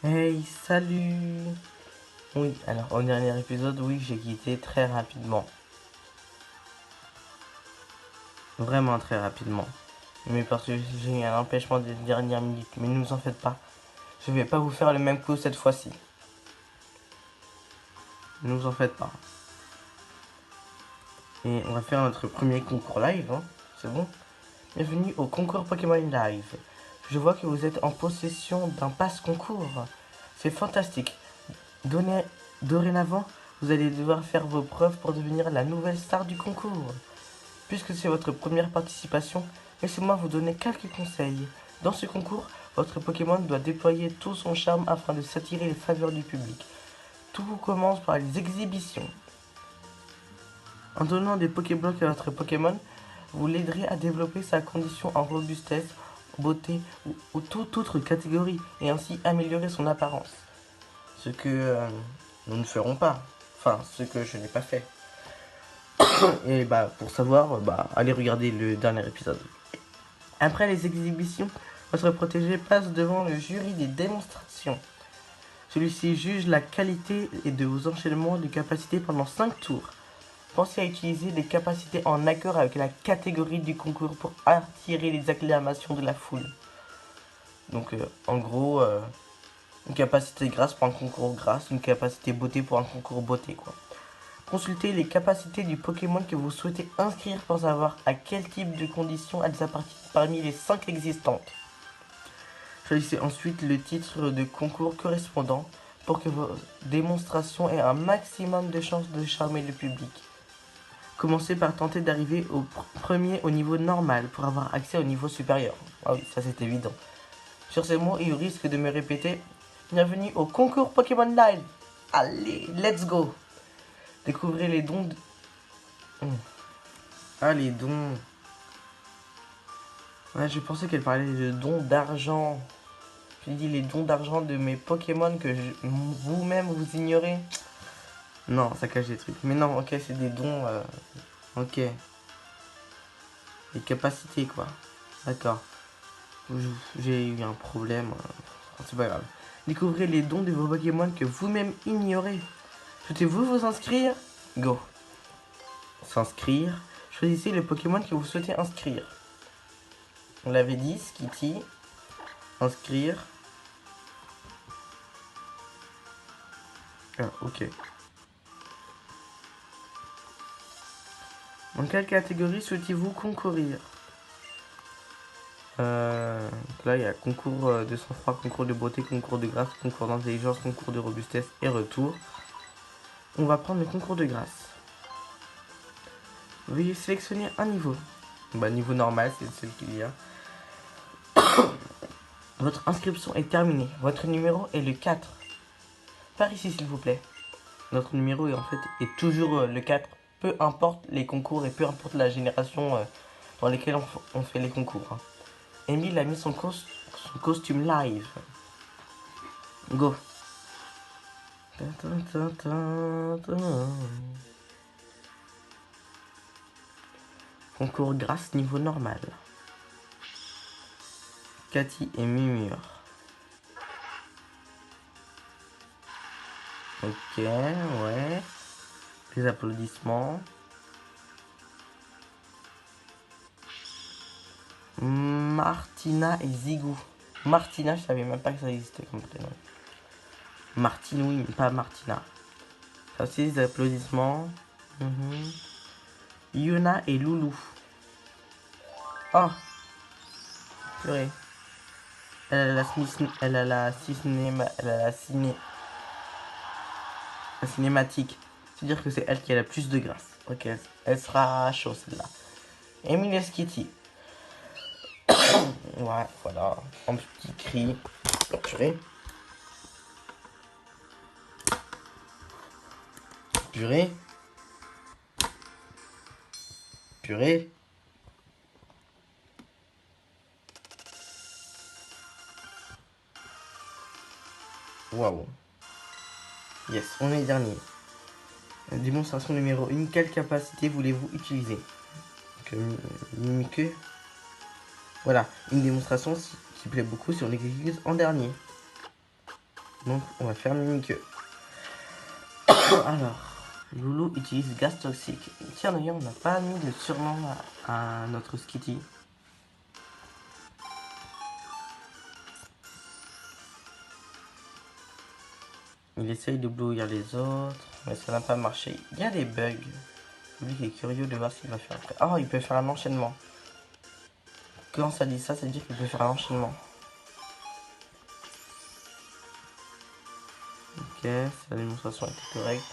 Hey, salut! Oui, alors au dernier épisode, oui, j'ai quitté très rapidement. Vraiment très rapidement. Mais parce que j'ai eu un empêchement des dernières minutes. Mais ne vous en faites pas. Je vais pas vous faire le même coup cette fois-ci. Ne vous en faites pas. Et on va faire notre premier concours live, hein. C'est bon? Bienvenue au concours Pokémon Live. Je vois que vous êtes en possession d'un passe concours. C'est fantastique. Dorénavant, vous allez devoir faire vos preuves pour devenir la nouvelle star du concours. Puisque c'est votre première participation, laissez-moi vous donner quelques conseils. Dans ce concours, votre Pokémon doit déployer tout son charme afin de s'attirer les faveurs du public. Tout commence par les exhibitions. En donnant des Pokéblocs à votre Pokémon, vous l'aiderez à développer sa condition en robustesse, beauté ou toute autre catégorie et ainsi améliorer son apparence. Ce que nous ne ferons pas. Enfin, ce que je n'ai pas fait. Et bah, pour savoir, allez regarder le dernier épisode. Après les exhibitions, votre protégé passe devant le jury des démonstrations. Celui-ci juge la qualité et de vos enchaînements de capacités pendant 5 tours. Pensez à utiliser les capacités en accord avec la catégorie du concours pour attirer les acclamations de la foule. Donc en gros, une capacité grâce pour un concours grâce, une capacité beauté pour un concours beauté quoi. Consultez les capacités du Pokémon que vous souhaitez inscrire pour savoir à quel type de conditions elles appartiennent parmi les 5 existantes. Choisissez ensuite le titre de concours correspondant pour que vos démonstrations aient un maximum de chances de charmer le public. Commencez par tenter d'arriver au premier au niveau normal pour avoir accès au niveau supérieur. Ah oui, ça c'est évident. Sur ces mots, il risque de me répéter bienvenue au concours Pokémon Live. Allez, let's go. Découvrez les dons de... Ah, les dons. Ouais, je pensais qu'elle parlait de dons d'argent. J'ai dit les dons d'argent de mes Pokémon que vous-même vous ignorez. Non, ça cache des trucs. Mais non, ok, c'est des dons. Ok. Des capacités, quoi. D'accord. J'ai eu un problème. C'est pas grave. Découvrez les dons de vos Pokémon que vous-même ignorez. Souhaitez-vous vous inscrire? Go. S'inscrire. Choisissez le Pokémon que vous souhaitez inscrire. On l'avait dit, Skitty. Inscrire. Ah, ok. Dans quelle catégorie souhaitez-vous concourir? Là, il y a concours de sang-froid, concours de beauté, concours de grâce, concours d'intelligence, concours de robustesse et retour. On va prendre le concours de grâce. Veuillez sélectionner un niveau. Niveau normal, c'est celui qu'il y a. Votre inscription est terminée. Votre numéro est le 4. Par ici, s'il vous plaît. Notre numéro est toujours le 4. Peu importe les concours et peu importe la génération dans laquelle on fait les concours. Hein. Emile a mis son costume live. Go. Concours grâce niveau normal. Cathy et Mimure. Ok, ouais. Les applaudissements. Martina et Zigou. Martina, je savais même pas que ça existait comme prénom. Martine, oui, mais pas Martina. Ça aussi, les applaudissements. Yuna et Loulou. Oh, purée. Elle a la cinématique. C'est-à-dire que c'est elle qui a la plus de grâce. Ok, elle sera chaude celle-là. Emilia Skitty. Ouais, voilà. Un petit cri. Purée. Purée. Purée. Waouh. Yes, on est dernier. Démonstration numéro 1. Quelle capacité voulez-vous utiliser? Que voilà, une démonstration qui plaît beaucoup si on l'exécute en dernier. Donc, on va faire Mimiqueux. Alors, Loulou utilise gaz toxique. Tiens, d'ailleurs, on n'a pas mis de surnom à notre Skitty. Il essaye de blouir les autres, mais ça n'a pas marché. Il y a des bugs. Lui est curieux de voir ce qu'il va faire après. Oh, il peut faire un enchaînement. Quand ça dit ça, ça veut dire qu'il peut faire un enchaînement. Ok, sa démonstration était correcte.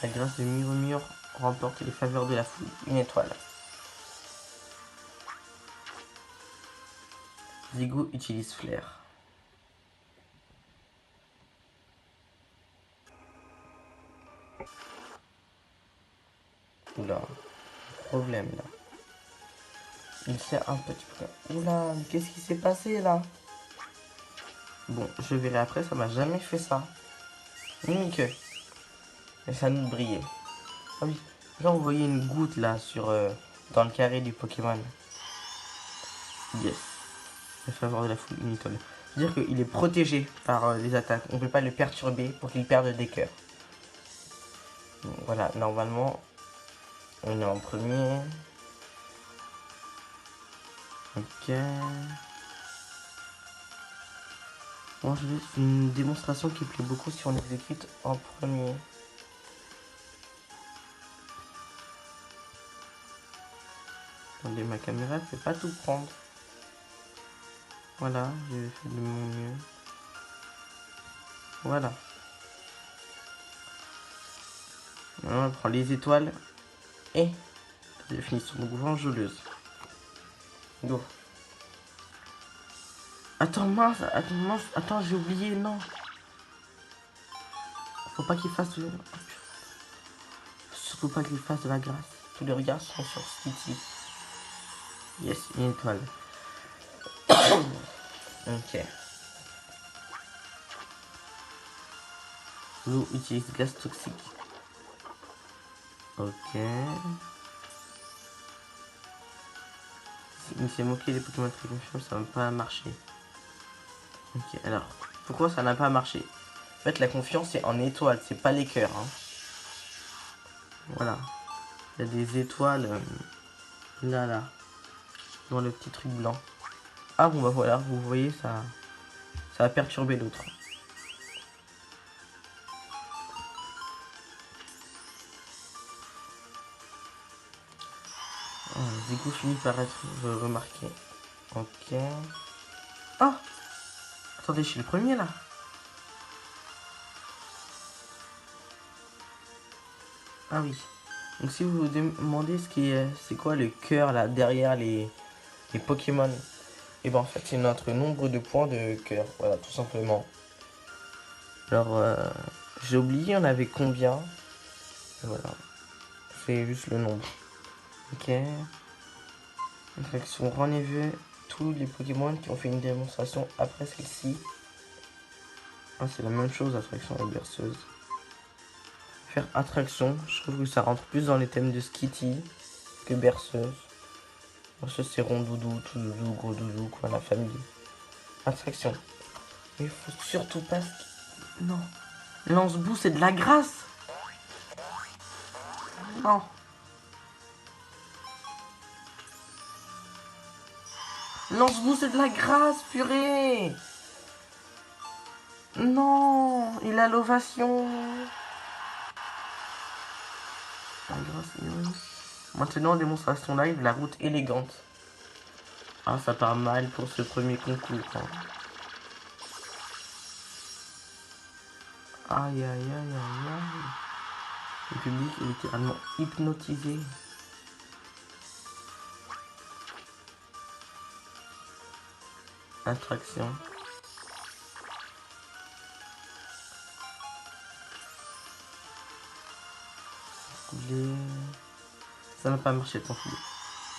La grâce de Murmure remporte les faveurs de la foule. Une étoile. Zigo utilise flair. Oula, problème là. Il sert un petit peu. Oula, mais qu'est-ce qui s'est passé là? Bon, je verrai après, ça m'a jamais fait ça. Mimiqueux. Et ça nous brillait. Ah oui, là vous voyez une goutte là dans le carré du Pokémon. Yes. La faveur de la foule, une étoile. C'est-à-dire qu'il est protégé par les attaques. On ne peut pas le perturber pour qu'il perde des cœurs. Donc, voilà, normalement, on est en premier. Ok. Bon, c'est une démonstration qui plaît beaucoup si on exécute en premier. Attendez, ma caméra ne peut pas tout prendre. Voilà, j'ai fait de mon mieux. Voilà. Maintenant, on prend les étoiles et je finis sur mon gouvernement jouleuse. Go. Attends, mince, attends, j'ai oublié, non. Faut pas qu'il fasse de... Surtout pas qu'il fasse de la grâce. Tous les regards sont sur Skitty. Yes, une étoile. Ok. L'eau utilise gaz toxique. Ok. Il s'est moqué des Pokémon très confiants, ça va pas marcher. Ok, alors, pourquoi ça n'a pas marché? En fait, la confiance, c'est en étoiles, c'est pas les cœurs. Hein. Voilà. Il y a des étoiles là, dans le petit truc blanc. Ah bon, bah voilà, vous voyez, ça a perturbé l'autre. Oh, Zico finit par être remarqué. Ok. Ah, attendez, je suis le premier là. Ah oui. Donc si vous vous demandez c'est quoi le cœur là derrière les Pokémon, et ben en fait c'est notre nombre de points de cœur, voilà tout simplement. Alors j'ai oublié on avait combien. Voilà. C'est juste le nombre. Ok. Attraction rendez-vous tous les Pokémon qui ont fait une démonstration après celle-ci. Ah, c'est la même chose, attraction et berceuse. Faire attraction, je trouve que ça rentre plus dans les thèmes de Skitty que berceuse. Berceuse c'est rond doudou, tout doudou, gros doudou, quoi, la famille. Attraction. Mais il faut surtout pas... Non. Lance-boue c'est de la grâce. Non. Lance-boue c'est de la grâce, purée. Non. Il a l'ovation. La grâce, maintenant, démonstration live, la route élégante. Ah, ça part mal pour ce premier concours. Hein. Aïe, aïe, aïe, aïe, aïe. Le public est littéralement hypnotisé. Attraction. Ça n'a pas marché, tant pis.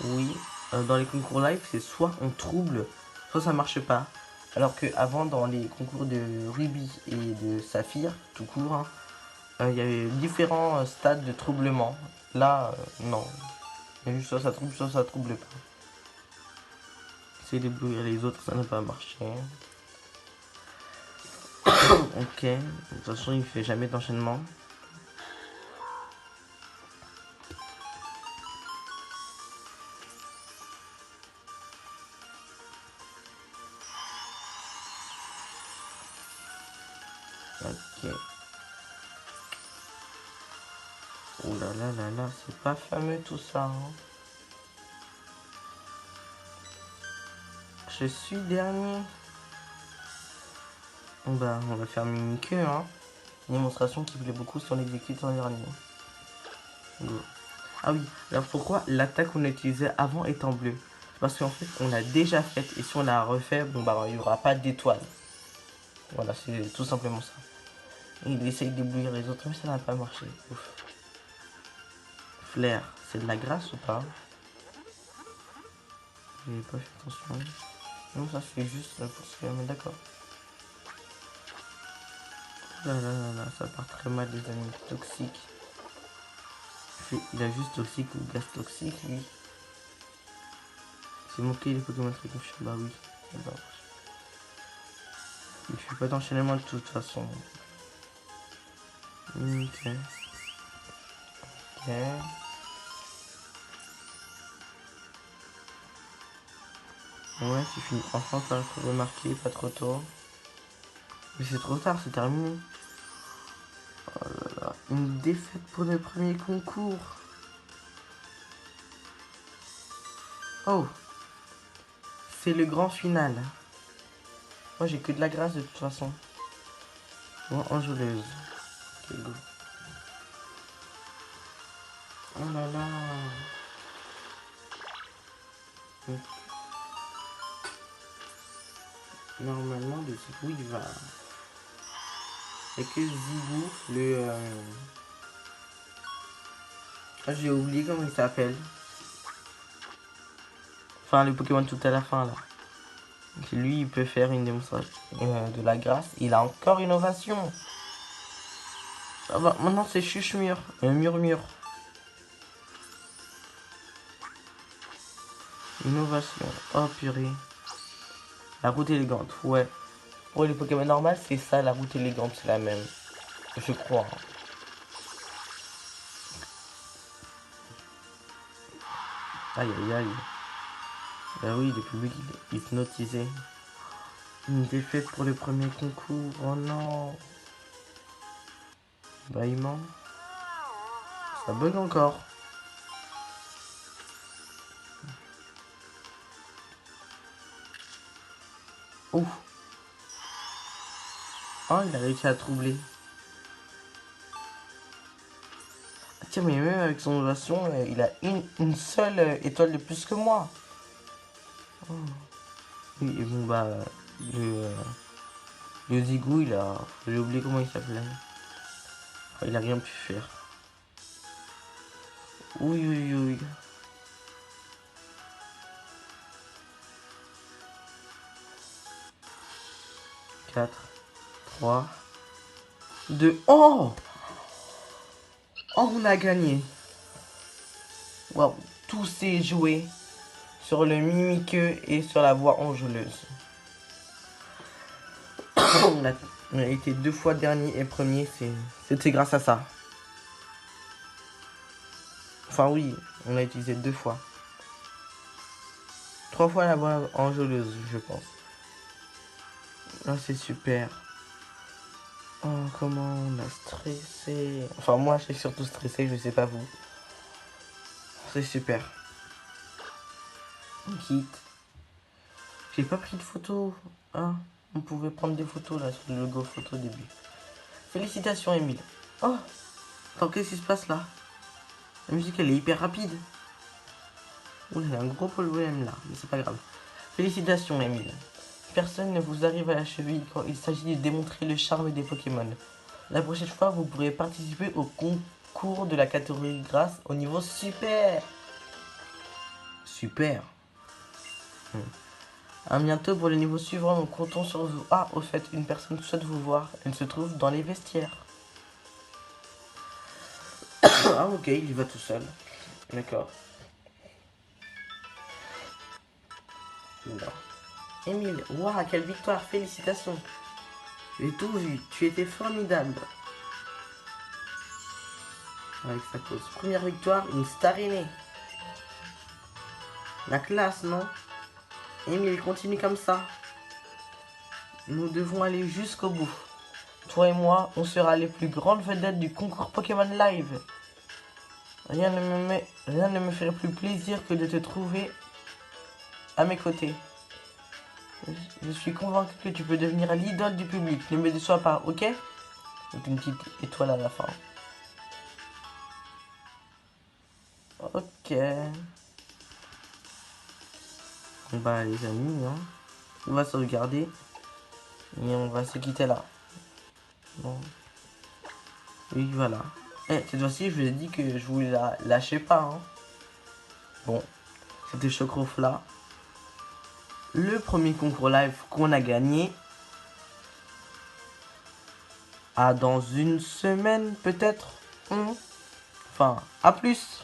Oui, dans les concours live, c'est soit on trouble, soit ça marche pas. Alors que avant, dans les concours de Ruby et de Saphir, tout court, hein, il y avait différents stades de troublement. Là, non. Il y a juste soit ça trouble pas. Essayer d'éblouir les autres, ça n'a pas marché. Ok, de toute façon il fait jamais d'enchaînement. Ok. Oh là là là là, c'est pas fameux tout ça. Hein. Je suis dernier. Bah, on va faire mini-queue, hein. Une démonstration qui plaît beaucoup si on l'exécute en dernier. Go. Ah oui, alors pourquoi l'attaque qu'on a utilisée avant est en bleu? Parce qu'en fait, on l'a déjà faite et si on la refait, bon bah, il n'y aura pas d'étoile. Voilà, c'est tout simplement ça. Et il essaye d'éblouir les autres, mais ça n'a pas marché. Ouf. Flair, c'est de la grâce ou pas? J'ai pas fait attention. Non, ça c'est juste pour se faire, mais d'accord. Là là là là, ça part très mal les amis. Toxique. Il a juste toxique ou gaz toxique lui. C'est manqué les Pokémon très confiants. Bah oui. Bah, il fait pas d'enchaînement de toute façon. Ok. Ok. Ouais, tu finis enfin par être remarqué, pas trop tôt. Mais c'est trop tard, c'est terminé. Oh là là, une défaite pour le premier concours. Oh, c'est le grand final. Moi j'ai que de la grâce de toute façon. Moi, enjôleuse. Ok, go. Oh là là. Donc, normalement, le Zigou il va. Et que Zigou, le. Ah, j'ai oublié comment il s'appelle. Enfin, le Pokémon tout à la fin là. Donc, lui, il peut faire une démonstration de la grâce. Il a encore une ovation. Ah bah, maintenant c'est Chuchemur. Murmure. Innovation. Oh purée. La route élégante, ouais. Pour les Pokémon normales, c'est ça, la route élégante, c'est la même. Je crois. Aïe aïe aïe. Bah oui, le public il est hypnotisé. Une défaite pour le premier concours. Oh non. Bâillement. Ça bug encore. Ouf. Oh, il a réussi à troubler. Ah, tiens, mais même avec son ovation, il a une seule étoile de plus que moi. Oh. Oui, et bon, bah, le, euh, le Zigou, il a. J'ai oublié comment il s'appelait. Enfin, il a rien pu faire. Oui, oui, oui. 4, 3, 2. Oh! Oh, on a gagné. Waouh, tout s'est joué sur le mimiqueux et sur la voix enjôleuse. On a été 2 fois dernier et premier, c'était grâce à ça. Enfin oui, on a utilisé 2 fois. 3 fois la voix enjôleuse, je pense. Ah, c'est super. Oh, comment on a stressé. Enfin, moi, j'ai surtout stressé, je sais pas vous. C'est super. Quitte. J'ai pas pris de photo. Ah, on pouvait prendre des photos là sur le logo photo au début. Félicitations, Emile. Oh, attends, qu'est-ce qui se passe là? La musique, elle est hyper rapide. Oh, il y a un gros problème là, mais c'est pas grave. Félicitations, Emile. Personne ne vous arrive à la cheville quand il s'agit de démontrer le charme des Pokémon. La prochaine fois, vous pourrez participer au concours de la catégorie grâce au niveau super. Super. À bientôt pour le niveau suivant, nous comptons sur vous. Ah, au fait, une personne souhaite vous voir. Elle se trouve dans les vestiaires. Ah, ok, il y va tout seul. D'accord. Émile, waouh, quelle victoire, félicitations. J'ai tout vu, tu étais formidable. Avec sa pause. Première victoire, une star est née. La classe, non? Emile, continue comme ça. Nous devons aller jusqu'au bout. Toi et moi, on sera les plus grandes vedettes du concours Pokémon Live. Rien ne me ferait plus plaisir que de te trouver à mes côtés. Je suis convaincu que tu peux devenir l'idole du public. Ne me déçois pas, ok? Donc une petite étoile à la fin. Ok. Bah les amis, hein, on va sauvegarder. Et on va se quitter là. Bon. Oui, voilà. Et cette fois-ci, je vous ai dit que je vous la lâchais pas. Hein. Bon, c'était Chocrofla. Le premier concours live qu'on a gagné. À dans une semaine, peut-être. Enfin, à plus.